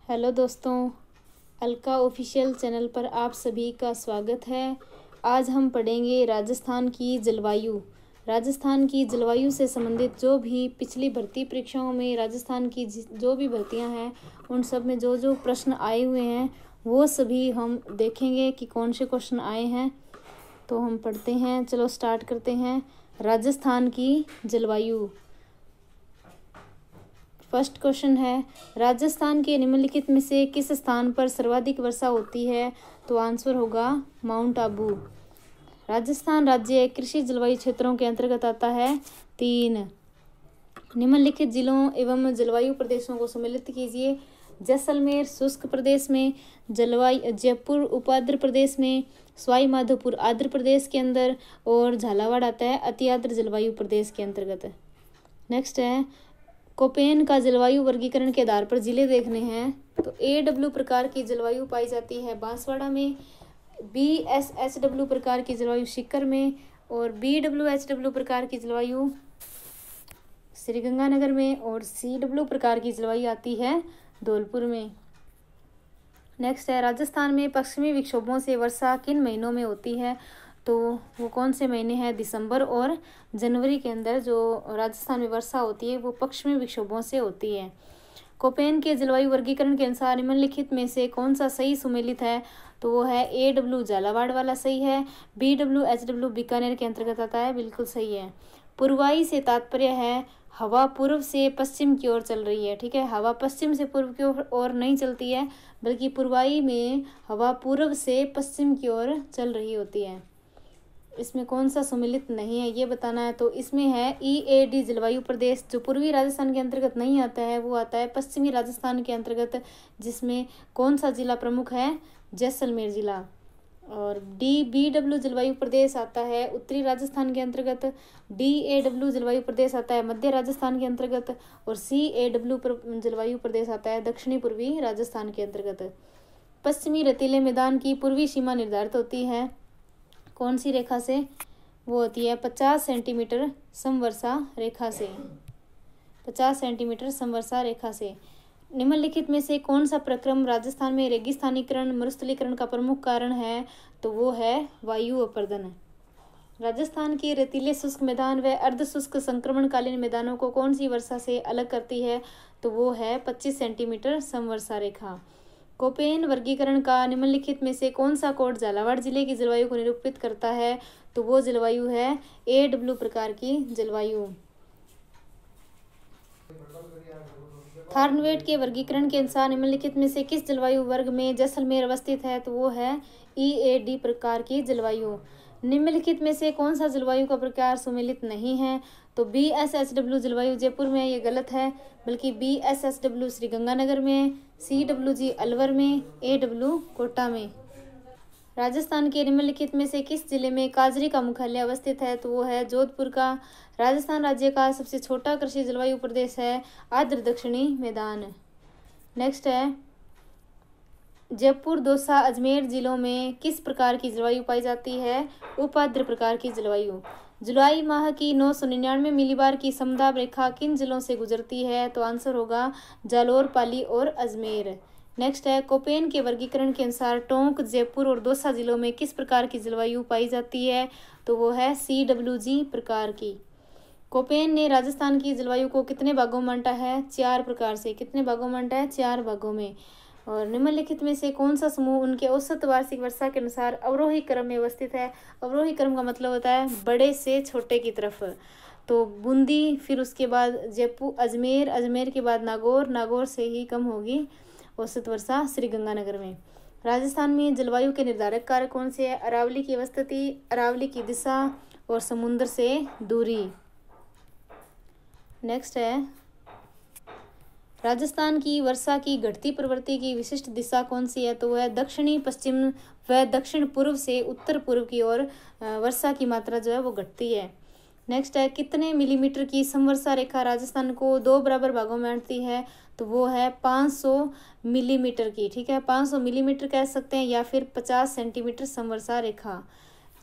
Hello दोस्तों, Alka official channel पर आप सभी का स्वागत है। आज हम पढ़ेंगे राजस्थान की जलवायु। राजस्थान की जलवायु से संबंधित जो भी पिछली भर्ती परीक्षाओं में राजस्थान की जो भी भर्तियां हैं उन सब में जो जो प्रश्न आए हुए हैं वो सभी हम देखेंगे कि कौन से क्वेश्चन आए हैं। तो हम पढ़ते हैं, चलो स्टार्ट करते हैं। राजस्थान की जलवायु। फर्स्ट क्वेश्चन है, राजस्थान के निम्नलिखित में से किस स्थान पर सर्वाधिक वर्षा होती है? तो आंसर होगा माउंट आबू। राजस्थान राज्य कृषि जलवायु क्षेत्रों के अंतर्गत आता है। 3, निम्नलिखित जिलों एवं जलवायु प्रदेशों को सम्मिलित कीजिए। जैसलमेर शुष्क प्रदेश में, जयपुर उपाद्र प्रदेश में, सवाई माधोपुर आर्द्र प्रदेश के अंदर और झालावाड़ आता है अति आर्द्र जलवायु प्रदेश के अंतर्गत। नेक्स्ट है, कोपेन का जलवायु वर्गीकरण के आधार पर जिले देखने हैं। तो AW प्रकार की जलवायु पाई जाती है बांसवाड़ा में, BSHW प्रकार की जलवायु सीकर में और BWHW प्रकार की जलवायु श्रीगंगानगर में और CW प्रकार की जलवायु आती है धौलपुर में। नेक्स्ट है, राजस्थान में पश्चिमी विक्षोभों से वर्षा किन महीनों में होती है? तो वो कौन से महीने हैं? दिसंबर और जनवरी के अंदर जो राजस्थान में वर्षा होती है वो पश्चिमी विक्षोभों से होती है। कोपेन के जलवायु वर्गीकरण के अनुसार निम्नलिखित में से कौन सा सही सुमेलित है? तो वो है AW झालावाड़ वाला सही है। BWHW बीकानेर के अंतर्गत आता है, बिल्कुल सही है। पूर्वाई से तात्पर्य है हवा पूर्व से पश्चिम की ओर चल रही है। ठीक है, हवा पश्चिम से पूर्व की ओर नहीं चलती है बल्कि पूर्वाई में हवा पूर्व से पश्चिम की ओर चल रही होती है। इसमें कौन सा सम्मिलित नहीं है ये बताना है। तो इसमें है EAD जलवायु प्रदेश, जो पूर्वी राजस्थान के अंतर्गत नहीं आता है वो आता है पश्चिमी राजस्थान के अंतर्गत, जिसमें कौन सा जिला प्रमुख है? जैसलमेर जिला। और BW जलवायु प्रदेश आता है उत्तरी राजस्थान के अंतर्गत, DAW जलवायु प्रदेश आता है मध्य राजस्थान के अंतर्गत और CAW जलवायु प्रदेश आता है दक्षिणी पूर्वी राजस्थान के अंतर्गत। पश्चिमी रेतीले मैदान की पूर्वी सीमा निर्धारित होती है कौन सी रेखा से? वो होती है 50 सेंटीमीटर समवर्षा रेखा से। 50 सेंटीमीटर समवर्षा रेखा से। निम्नलिखित में से कौन सा प्रक्रम राजस्थान में रेगिस्तानीकरण मरुस्थलीकरण का प्रमुख कारण है? तो वो है वायु अपर्दन। राजस्थान के रेतीले शुष्क मैदान व अर्ध शुष्क संक्रमणकालीन मैदानों को कौन सी वर्षा से अलग करती है? तो वो है 25 सेंटीमीटर समवर्षा रेखा। कोपेन वर्गीकरण का निम्नलिखित में से कौन सा कोड झालावाड़ जिले की जलवायु को निरूपित करता है? तो वो जलवायु है AW प्रकार की जलवायु। थार्नवेट के वर्गीकरण के अनुसार निम्नलिखित में से किस जलवायु वर्ग में जैसलमेर अवस्थित है? तो वो है EAD प्रकार की जलवायु। निम्नलिखित में से कौन सा जलवायु का प्रकार सम्मिलित नहीं है? तो BSHW जलवायु जयपुर में, ये गलत है, बल्कि BSHW श्रीगंगानगर में, CWG अलवर में, AW कोटा में। राजस्थान के निम्नलिखित में से किस जिले में काजरी का मुख्यालय अवस्थित है? तो वो है जोधपुर का। राजस्थान राज्य का सबसे छोटा कृषि जलवायु प्रदेश है आर्द्र दक्षिणी मैदान। नेक्स्ट है, जयपुर दौसा अजमेर जिलों में किस प्रकार की जलवायु पाई जाती है? उपाद्र प्रकार की जलवायु। जुलाई माह की 999 मिलीबार की समदाब रेखा किन जिलों से गुजरती है? तो आंसर होगा जालोर, पाली और अजमेर। नेक्स्ट है, कोपेन के वर्गीकरण के अनुसार टोंक, जयपुर और दौसा जिलों में किस प्रकार की जलवायु पाई जाती है? तो वो है CWG प्रकार की। कोपेन ने राजस्थान की जलवायु को कितने भागों में बांटा है? 4 प्रकार से। कितने भागों में बांटा है? 4 भागों में। और निम्नलिखित में से कौन सा समूह उनके औसत वार्षिक वर्षा के अनुसार अवरोही क्रम में अवस्थित है? अवरोही क्रम का मतलब होता है बड़े से छोटे की तरफ। तो बूंदी, फिर उसके बाद जयपुर, अजमेर, अजमेर के बाद नागौर, नागौर से ही कम होगी औसत वर्षा श्रीगंगानगर में। राजस्थान में जलवायु के निर्धारक कारक कौन से है? अरावली की अवस्थिति, अरावली की दिशा और समुद्र से दूरी। नेक्स्ट है, राजस्थान की वर्षा की घटती प्रवृत्ति की विशिष्ट दिशा कौन सी है? तो वह दक्षिणी पश्चिम व दक्षिण पूर्व से उत्तर पूर्व की ओर वर्षा की मात्रा जो है वो घटती है। नेक्स्ट है, कितने मिलीमीटर की समवर्षा रेखा राजस्थान को 2 बराबर भागों में बांटती है? तो वो है 500 मिलीमीटर की। ठीक है, 500 मिलीमीटर कह सकते हैं या फिर 50 सेंटीमीटर समवर्षा रेखा।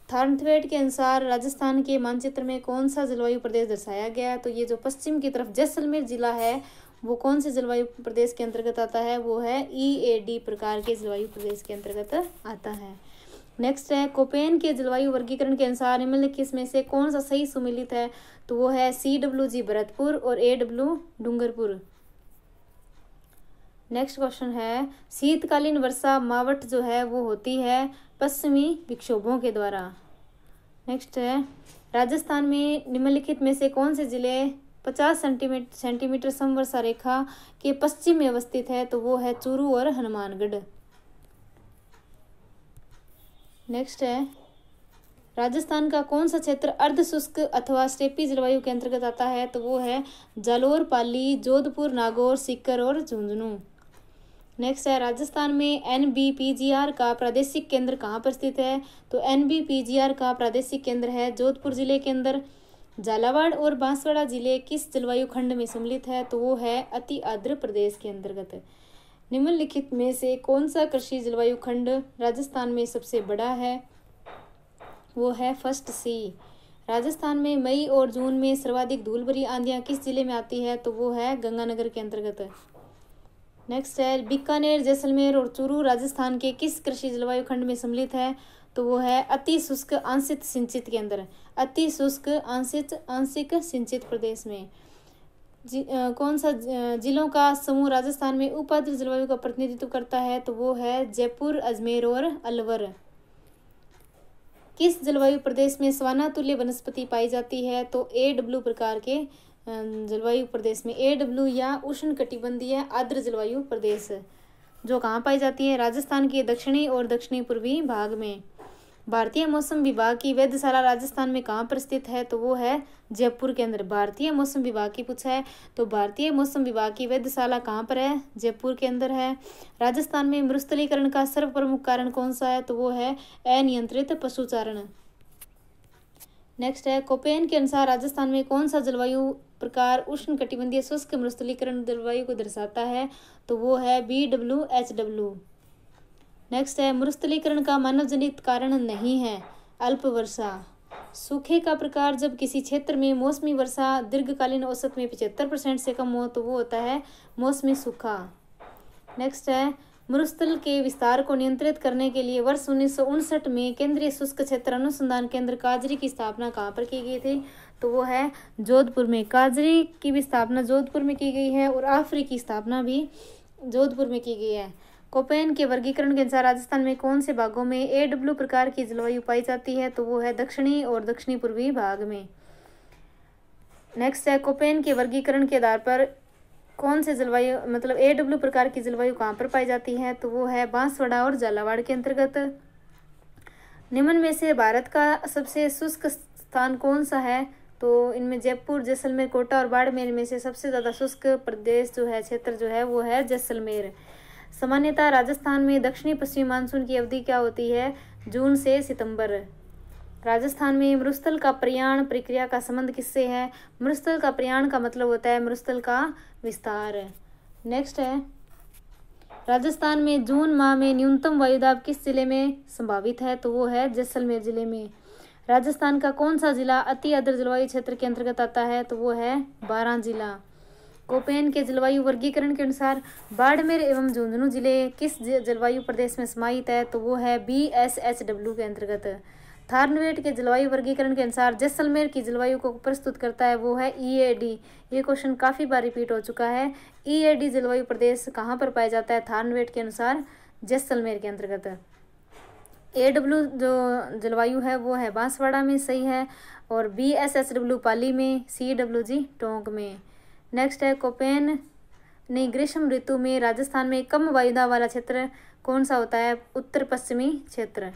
थार्नवेट के अनुसार राजस्थान के मानचित्र में कौन सा जलवायु प्रदेश दर्शाया गया है? तो ये जो पश्चिम की तरफ जैसलमेर जिला है वो कौन से जलवायु प्रदेश के अंतर्गत आता है? वो है EAD प्रकार के जलवायु प्रदेश के अंतर्गत आता है। नेक्स्ट है कोपेन के जलवायु वर्गीकरण के अनुसार निम्नलिखित में से कौन सा सही सुमेलित है? तो वो है CWG भरतपुर और AW डूंगरपुर। नेक्स्ट क्वेश्चन है शीतकालीन वर्षा मावट जो है वो होती है पश्चिमी विक्षोभों के द्वारा। नेक्स्ट है राजस्थान में निम्नलिखित में से कौन से जिले 50 सेंटीमीटर समवर्षा रेखा के पश्चिम में अवस्थित है? तो वो है चूरू और हनुमानगढ़। नेक्स्ट है राजस्थान का कौन सा क्षेत्र अर्ध शुष्क अथवा स्टेपी जलवायु के अंतर्गत आता है? तो वो है जालोर, पाली, जोधपुर, नागौर, सीकर और झुंझुनू। नेक्स्ट है राजस्थान में NBPGR का प्रादेशिक केंद्र कहाँ पर स्थित है? तो NBPGR का प्रादेशिक केंद्र है जोधपुर जिले के अंदर। झालावाड़ और बांसवाड़ा जिले किस जलवायु खंड में सम्मिलित है? तो वो है अति आर्द्र प्रदेश के अंतर्गत। निम्नलिखित में से कौन सा कृषि जलवायु खंड राजस्थान में सबसे बड़ा है? वो है फर्स्ट C। राजस्थान में मई और जून में सर्वाधिक धूल भरी आंधियां किस जिले में आती है? तो वो है गंगानगर के अंतर्गत। नेक्स्ट है बीकानेर, जैसलमेर और चूरू राजस्थान के किस कृषि जलवायु खंड में सम्मिलित है? तो वो है अति शुष्क आंशिक सिंचित के अंदर, अति शुष्क आंशिक सिंचित प्रदेश में। कौन सा जिलों का समूह राजस्थान में उपाद्र जलवायु का प्रतिनिधित्व करता है? तो वो है जयपुर, अजमेर और अलवर। किस जलवायु प्रदेश में सवाना तुल्य वनस्पति पाई जाती है? तो AW प्रकार के जलवायु प्रदेश में, AW या उष्णकटिबंधीय आर्द्र जलवायु प्रदेश जो कहाँ पाई जाती है? राजस्थान के दक्षिणी और दक्षिणी पूर्वी भाग में। भारतीय मौसम विभाग की वेधशाला राजस्थान में कहाँ पर स्थित है? तो वो है जयपुर के अंदर। भारतीय मौसम विभाग की पूछा है तो भारतीय मौसम विभाग की वेधशाला कहाँ पर है? जयपुर के अंदर है। राजस्थान में मरुस्थलीकरण का सर्वप्रमुख कारण कौन सा है? तो वो है अनियंत्रित पशुचारण। नेक्स्ट है कोपेन के अनुसार राजस्थान में कौन सा जलवायु प्रकार उष्णकटिबंधीय शुष्क मरुस्थलीकरण जलवायु को दर्शाता है? तो वो है BWHW। नेक्स्ट है मरुस्थलीकरण का मानव जनित कारण नहीं है अल्प वर्षा। सूखे का प्रकार जब किसी क्षेत्र में मौसमी वर्षा दीर्घकालीन औसत में 75% से कम हो तो वो होता है मौसमी सूखा। नेक्स्ट है मरुस्थल के विस्तार को नियंत्रित करने के लिए वर्ष 1959 में केंद्रीय शुष्क क्षेत्र अनुसंधान केंद्र काजरी की स्थापना कहाँ पर की गई थी? तो वो है जोधपुर में। काजरी की भी स्थापना जोधपुर में की गई है और आफरी की स्थापना भी जोधपुर में की गई है। कोपेन के वर्गीकरण के अनुसार राजस्थान में कौन से भागों में AW प्रकार की जलवायु पाई जाती है? तो वो है दक्षिणी और दक्षिणी पूर्वी भाग में। नेक्स्ट है कोपेन के वर्गीकरण के आधार पर कौन से जलवायु मतलब AW प्रकार की जलवायु कहाँ पर पाई जाती है? तो वो है बांसवाड़ा और झालावाड़ के अंतर्गत। निम्न में से भारत का सबसे शुष्क स्थान कौन सा है? तो इनमें जयपुर, जैसलमेर, कोटा और बाड़मेर में से सबसे ज़्यादा शुष्क प्रदेश जो है क्षेत्र जो है वो है जैसलमेर। सामान्यतः राजस्थान में दक्षिणी पश्चिमी मानसून की अवधि क्या होती है? जून से सितंबर। राजस्थान में मरुस्थल का प्रयाण प्रक्रिया का संबंध किससे है? मरुस्थल का प्रयाण का मतलब होता है मरुस्थल का विस्तार। नेक्स्ट है राजस्थान में जून माह में न्यूनतम वायुदाब किस जिले में संभावित है? तो वो है जैसलमेर जिले में। राजस्थान का कौन सा जिला अति आर्द्र जलवायु क्षेत्र के अंतर्गत आता है? तो वो है बारां जिला। कोपेन के जलवायु वर्गीकरण के अनुसार बाड़मेर एवं झुंझुनू जिले किस जलवायु प्रदेश में समाहित है? तो वो है BSHW के अंतर्गत। थार्नवेट के जलवायु वर्गीकरण के अनुसार जैसलमेर की जलवायु को प्रस्तुत करता है वो है EAD। ये क्वेश्चन काफ़ी बार रिपीट हो चुका है। EAD जलवायु प्रदेश कहाँ पर पाया जाता है? थार्नवेट के अनुसार जैसलमेर के अंतर्गत। AW जो जलवायु है वो है बांसवाड़ा में, सही है, और BSHW पाली में, CWG टोंक में। नेक्स्ट है कोपेन ने ग्रीष्म ऋतु में राजस्थान में कम वायुदाब वाला क्षेत्र कौन सा होता है? उत्तर पश्चिमी क्षेत्र।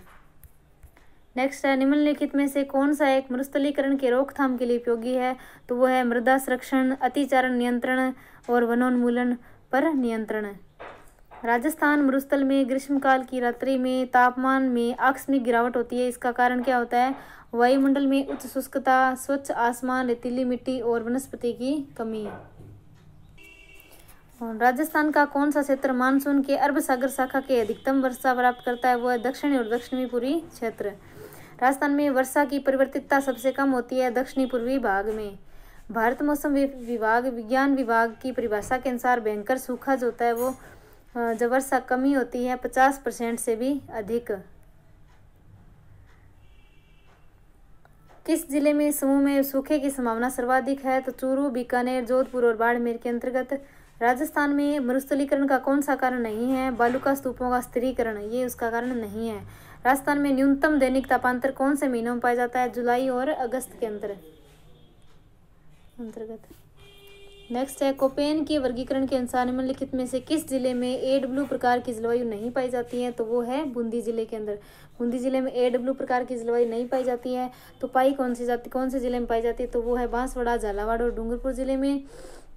नेक्स्ट है निम्नलिखित में से कौन सा एक मरुस्थलीकरण के रोकथाम के लिए उपयोगी है? तो वो है मृदा संरक्षण, अतिचारण नियंत्रण और वनोन्मूलन पर नियंत्रण। राजस्थान मरुस्थल में ग्रीष्मकाल की रात्रि में तापमान में आकस्मिक गिरावट होती है। इसका कारण क्या होता है? वायुमंडल में उच्च शुष्कता, स्वच्छ आसमान, रेतीली मिट्टी और वनस्पति की कमी। राजस्थान का कौन सा क्षेत्र मानसून के अरब सागर शाखा के अधिकतम वर्षा प्राप्त करता है? वो है दक्षिणी और दक्षिणी पूर्वी क्षेत्र। राजस्थान में वर्षा की परिवर्तितता सबसे कम होती है दक्षिणी पूर्वी भाग में। भारत मौसम विज्ञान विभाग की परिभाषा के अनुसार भयंकर सूखा जो होता है वो जब वर्षा कमी होती है 50% से भी अधिक। किस जिले में समूह में सूखे की संभावना सर्वाधिक है? तो चूरू, बीकानेर, जोधपुर और बाड़मेर के अंतर्गत। राजस्थान में मरुस्थलीकरण का कौन सा कारण नहीं है? बालुका स्तूपों का स्थिरीकरण, ये उसका कारण नहीं है। राजस्थान में न्यूनतम दैनिक तापांतर कौन से महीनों में पाया जाता है? जुलाई और अगस्त के अंतर्गत। नेक्स्ट है, कोपेन के वर्गीकरण के अनुसार निम्नलिखित में से किस जिले में AW प्रकार की जलवायु नहीं पाई जाती है? तो वो है बूंदी जिले के अंदर। बूंदी जिले में AW प्रकार की जलवायु नहीं पाई जाती है। तो पाई कौन से जिले में पाई जाती है? तो वो है बांसवाड़ा, झालावाड़ और डूंगरपुर जिले में।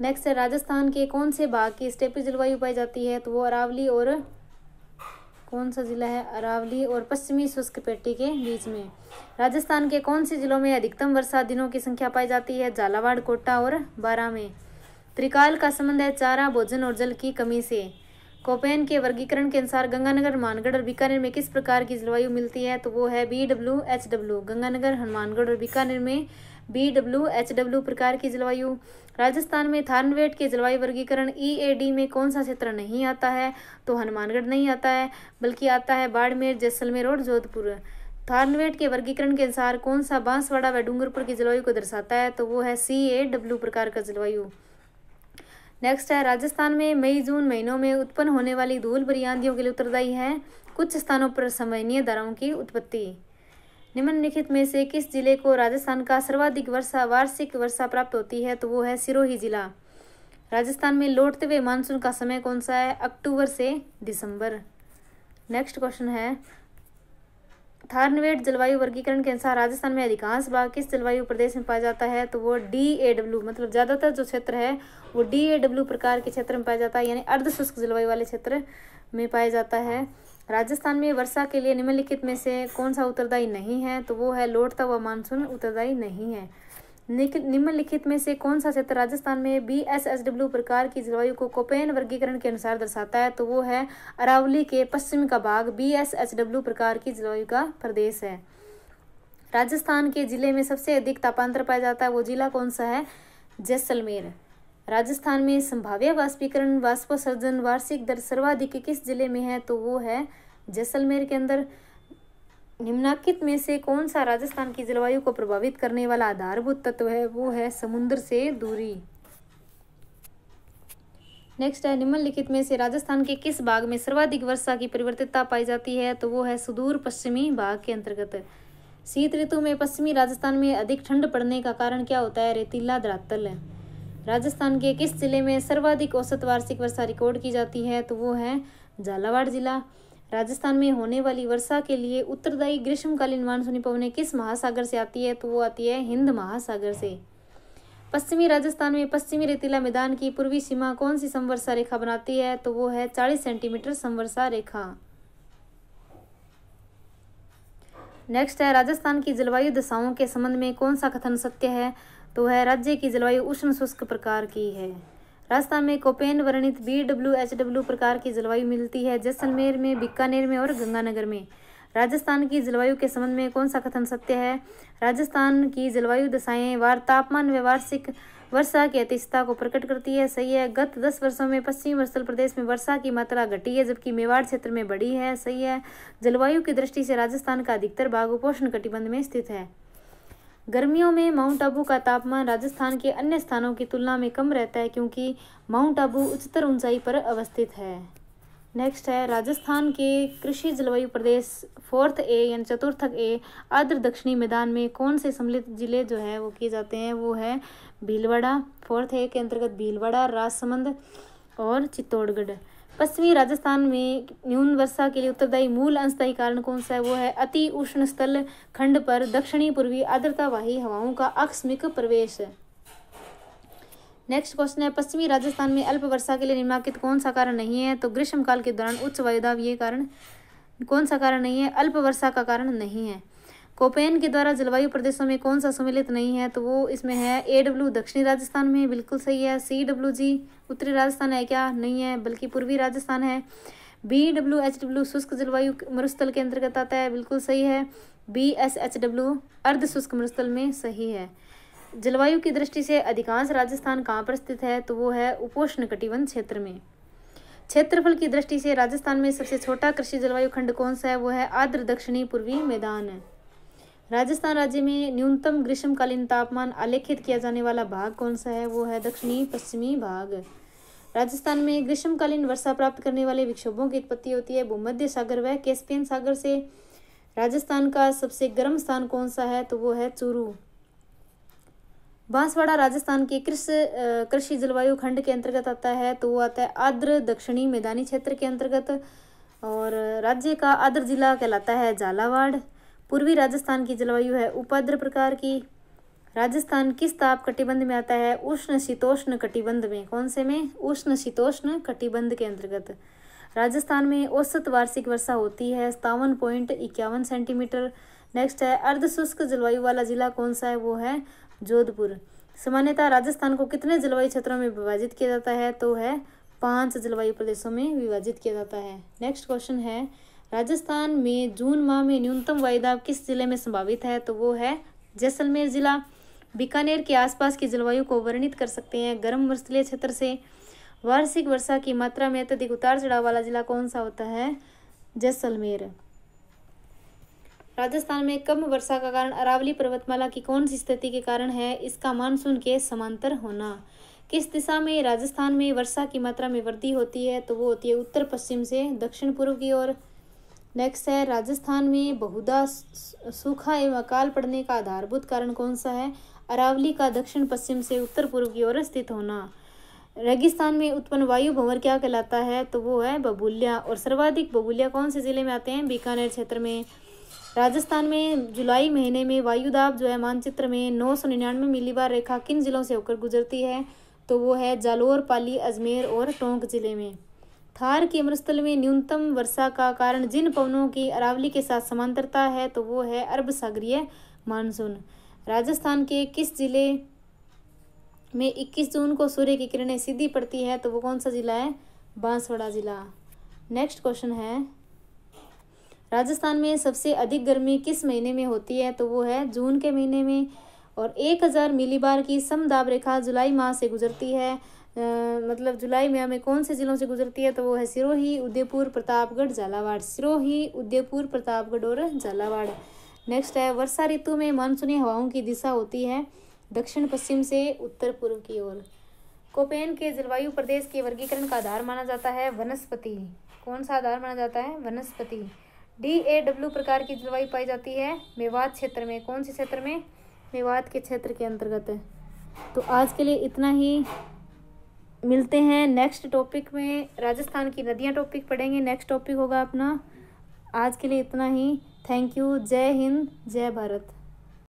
नेक्स्ट है, राजस्थान के कौन से भाग की स्टेपी जलवायु पाई जाती है? तो वो अरावली और कौन सा जिला है? अरावली और पश्चिमी शुष्क पेटी के बीच में। राजस्थान के कौन से जिलों में अधिकतम वर्षा दिनों की संख्या पाई जाती है? झालावाड़, कोटा और बारां में। त्रिकाल का संबंध है चारा, भोजन और जल की कमी से। कोपेन के वर्गीकरण के अनुसार गंगानगर, हनुमानगढ़ और बीकानेर में किस प्रकार की जलवायु मिलती है? तो वो है BWHW। गंगानगर, हनुमानगढ़ और बीकानेर में BWHW प्रकार की जलवायु। राजस्थान में थारनवेट के जलवायु वर्गीकरण EAD में कौन सा क्षेत्र नहीं आता है? तो हनुमानगढ़ नहीं आता है, बल्कि आता है बाड़मेर, जैसलमेर और जोधपुर। थारनवेट के वर्गीकरण के अनुसार कौन सा बांसवाड़ा व डूंगरपुर की जलवायु को दर्शाता है? तो वो है CAW प्रकार का जलवायु। नेक्स्ट है, राजस्थान में मई जून महीनों में उत्पन्न होने वाली धूल भरी आंधियों के लिए उत्तरदायी है कुछ स्थानों पर संवहनीय धाराओं की उत्पत्ति। निम्नलिखित में से किस जिले को राजस्थान का सर्वाधिक वार्षिक वर्षा प्राप्त होती है? तो वो है सिरोही जिला। राजस्थान में लौटते हुए मानसून का समय कौन सा है? अक्टूबर से दिसंबर। नेक्स्ट क्वेश्चन है, थारनवेट जलवायु वर्गीकरण के अनुसार राजस्थान में अधिकांश भाग किस जलवायु प्रदेश में पाया जाता है? तो वो DAW, मतलब ज्यादातर जो क्षेत्र है वो DAW प्रकार के क्षेत्र में पाया जाता है, यानी अर्ध शुष्क जलवायु वाले क्षेत्र में पाया जाता है। राजस्थान में वर्षा के लिए निम्नलिखित में से कौन सा उत्तरदायी नहीं है? तो वो है लौटता हुआ मानसून उत्तरदायी नहीं है। निम्नलिखित में से कौन सा क्षेत्र राजस्थान में BSHW प्रकार की जलवायु को कोपेन वर्गीकरण के अनुसार दर्शाता है? तो वो है अरावली के पश्चिम का भाग BSHW प्रकार की जलवायु का प्रदेश है। राजस्थान के जिले में सबसे अधिक तापांतर पाया जाता है, वो जिला कौन सा है? जैसलमेर। राजस्थान में संभाव्य वाष्पीकरण वाष्पोत्सर्जन वार्षिक दर सर्वाधिक किस जिले में है? तो वो है जैसलमेर के अंदर। निम्नलिखित में से कौन सा राजस्थान की जलवायु को प्रभावित करने वाला आधारभूत तत्व है? वो है समुद्र से दूरी। नेक्स्ट है, निम्नलिखित में से राजस्थान के किस भाग में सर्वाधिक वर्षा की परिवर्तितता पाई जाती है? तो वो है सुदूर पश्चिमी भाग के अंतर्गत। शीत ऋतु में पश्चिमी राजस्थान में अधिक ठंड पड़ने का कारण क्या होता है? रेतीला धरातल। राजस्थान के किस जिले में सर्वाधिक औसत वार्षिक वर्षा रिकॉर्ड की जाती है? तो वो है झालावाड़ जिला। राजस्थान में होने वाली वर्षा के लिए उत्तरदायी ग्रीष्मकालीन मानसूनी पवनें किस महासागर से आती है? तो वो आती है हिंद महासागर से। पश्चिमी राजस्थान में पश्चिमी रेतीला मैदान की पूर्वी सीमा कौन सी समवर्षा रेखा बनाती है? तो वो है 40 सेंटीमीटर समवर्षा रेखा। नेक्स्ट है, राजस्थान की जलवायु दशाओं के संबंध में कौन सा कथन सत्य है? तो है राज्य की जलवायु उष्ण शुष्क प्रकार की है। राजस्थान में कोपेन वर्णित BWHW प्रकार की जलवायु मिलती है जैसलमेर में, बीकानेर में और गंगानगर में। राजस्थान की जलवायु के संबंध में कौन सा कथन सत्य है? राजस्थान की जलवायु दशाएं तापमान व वार्षिक वर्षा की अतिशता को प्रकट करती है। सही है। गत 10 वर्षों में पश्चिमी मरुस्थल प्रदेश में वर्षा की मात्रा घटी है, जबकि मेवाड़ क्षेत्र में बढ़ी है। सही है। जलवायु की दृष्टि से राजस्थान का अधिकतर भाग उपोष्ण कटिबंध में स्थित है। गर्मियों में माउंट आबू का तापमान राजस्थान के अन्य स्थानों की तुलना में कम रहता है, क्योंकि माउंट आबू उच्चतर ऊंचाई पर अवस्थित है। नेक्स्ट है, राजस्थान के कृषि जलवायु प्रदेश 4th A यानी चतुर्थक A आर्द्र दक्षिणी मैदान में कौन से सम्मिलित जिले जो है वो किए जाते हैं? वो है भीलवाड़ा। 4th A के अंतर्गत भीलवाड़ा, राजसमंद और चित्तौड़गढ़। पश्चिमी राजस्थान में न्यून वर्षा के लिए उत्तरदायी मूल अंशदायी कारण कौन सा है? वो है अति उष्ण स्थल खंड पर दक्षिणी पूर्वी आर्द्रतावाही हवाओं का आकस्मिक प्रवेश। नेक्स्ट क्वेश्चन है, पश्चिमी राजस्थान में अल्प वर्षा के लिए निम्नलिखित कौन सा कारण नहीं है? तो ग्रीष्मकाल के दौरान उच्च वायुदाब, ये कारण कौन सा कारण नहीं है? अल्प वर्षा का कारण नहीं है। कोपेन के द्वारा जलवायु प्रदेशों में कौन सा सम्मिलित नहीं है? तो वो इसमें है AW दक्षिणी राजस्थान में, बिल्कुल सही है। CWG उत्तरी राजस्थान है क्या? नहीं है, बल्कि पूर्वी राजस्थान है। BWHW शुष्क जलवायु मरुस्थल के अंतर्गत आता है, बिल्कुल सही है। BSHW अर्ध शुष्क मरुस्थल में, सही है। जलवायु की दृष्टि से अधिकांश राजस्थान कहाँ पर स्थित है, तो वो है उपोष्ण कटिबंध क्षेत्र में। क्षेत्रफल की दृष्टि से राजस्थान में सबसे छोटा कृषि जलवायु खंड कौन सा है, वो है आर्द्र दक्षिणी पूर्वी मैदान। राजस्थान राज्य में न्यूनतम ग्रीष्मकालीन तापमान आलेखित किया जाने वाला भाग कौन सा है, वो है दक्षिणी पश्चिमी भाग। राजस्थान में ग्रीष्मकालीन वर्षा प्राप्त करने वाले विक्षोभों की उत्पत्ति होती है भूमध्य सागर व कैस्पियन सागर से। राजस्थान का सबसे गर्म स्थान कौन सा है, तो वो है चूरू। बांसवाड़ा राजस्थान के कृषि जलवायु खंड के अंतर्गत आता है, तो वो आता है आर्द्र दक्षिणी मैदानी क्षेत्र के अंतर्गत। और राज्य का आर्द्र जिला कहलाता है झालावाड़। पूर्वी राजस्थान की जलवायु है उपाद्र प्रकार की। राजस्थान किस ताप कटिबंध में आता है, उष्ण शीतोष्ण कटिबंध में। कौन से में, उष्ण शीतोष्ण कटिबंध के अंतर्गत। राजस्थान में औसत वार्षिक वर्षा होती है 57.51 सेंटीमीटर। नेक्स्ट है अर्ध शुष्क जलवायु वाला जिला कौन सा है, वो है जोधपुर। सामान्यतः राजस्थान को कितने जलवायु क्षेत्रों में विभाजित किया जाता है, तो है 5 जलवायु प्रदेशों में विभाजित किया जाता है। नेक्स्ट क्वेश्चन है राजस्थान में जून माह में न्यूनतम वायुदाब किस जिले में संभावित है, तो वो है जैसलमेर जिला। बीकानेर के आसपास की जलवायु को वर्णित कर सकते हैं गर्म वर्षीय क्षेत्र से। वार्षिक वर्षा की मात्रा में अत्यधिक उतार चढ़ाव वाला जिला कौन सा होता है, जैसलमेर। राजस्थान में कम वर्षा का कारण अरावली पर्वतमाला की कौन सी स्थिति के कारण है, इसका मानसून के समांतर होना। किस दिशा में राजस्थान में वर्षा की मात्रा में वृद्धि होती है, तो वो होती है उत्तर पश्चिम से दक्षिण पूर्व की ओर। नेक्स्ट है राजस्थान में बहुधा सूखा एवं अकाल पड़ने का आधारभूत कारण कौन सा है, अरावली का दक्षिण पश्चिम से उत्तर पूर्व की ओर स्थित होना। रेगिस्तान में उत्पन्न वायु भंवर क्या कहलाता है, तो वो है बबूलिया। और सर्वाधिक बबूलिया कौन से जिले में आते हैं, बीकानेर क्षेत्र में। राजस्थान में जुलाई महीने में वायुदाब जो है मानचित्र में 999 मिलीबार रेखा किन जिलों से होकर गुजरती है, तो वो है जालोर, पाली, अजमेर और टोंक जिले में। थार के मरुस्थल में न्यूनतम वर्षा का कारण जिन पवनों की अरावली के साथ समांतरता है, तो वो है अरब सागरीय मानसून। राजस्थान के किस जिले में 21 जून को सूर्य की किरणें सीधी पड़ती है, तो वो कौन सा जिला है, बांसवाड़ा जिला। नेक्स्ट क्वेश्चन है राजस्थान में सबसे अधिक गर्मी किस महीने में होती है, तो वो है जून के महीने में। और 1000 मिलीबार की समदाब रेखा जुलाई माह से गुजरती है, मतलब जुलाई माह में कौन से जिलों से गुजरती है, तो वो है सिरोही, उदयपुर, प्रतापगढ़, झालावाड़। सिरोही, उदयपुर, प्रतापगढ़ और झालावाड़। नेक्स्ट है वर्षा ऋतु में मानसूनी हवाओं की दिशा होती है दक्षिण पश्चिम से उत्तर पूर्व की ओर। कोपेन के जलवायु प्रदेश के वर्गीकरण का आधार माना जाता है वनस्पति। कौन सा आधार माना जाता है, वनस्पति। DAW प्रकार की जलवायु पाई जाती है मेवात क्षेत्र में। कौन से क्षेत्र में, मेवात के क्षेत्र के अंतर्गत। तो आज के लिए इतना ही, मिलते हैं नेक्स्ट टॉपिक में। राजस्थान की नदियां टॉपिक पढ़ेंगे, नेक्स्ट टॉपिक होगा अपना। आज के लिए इतना ही, थैंक यू। जय हिंद, जय भारत।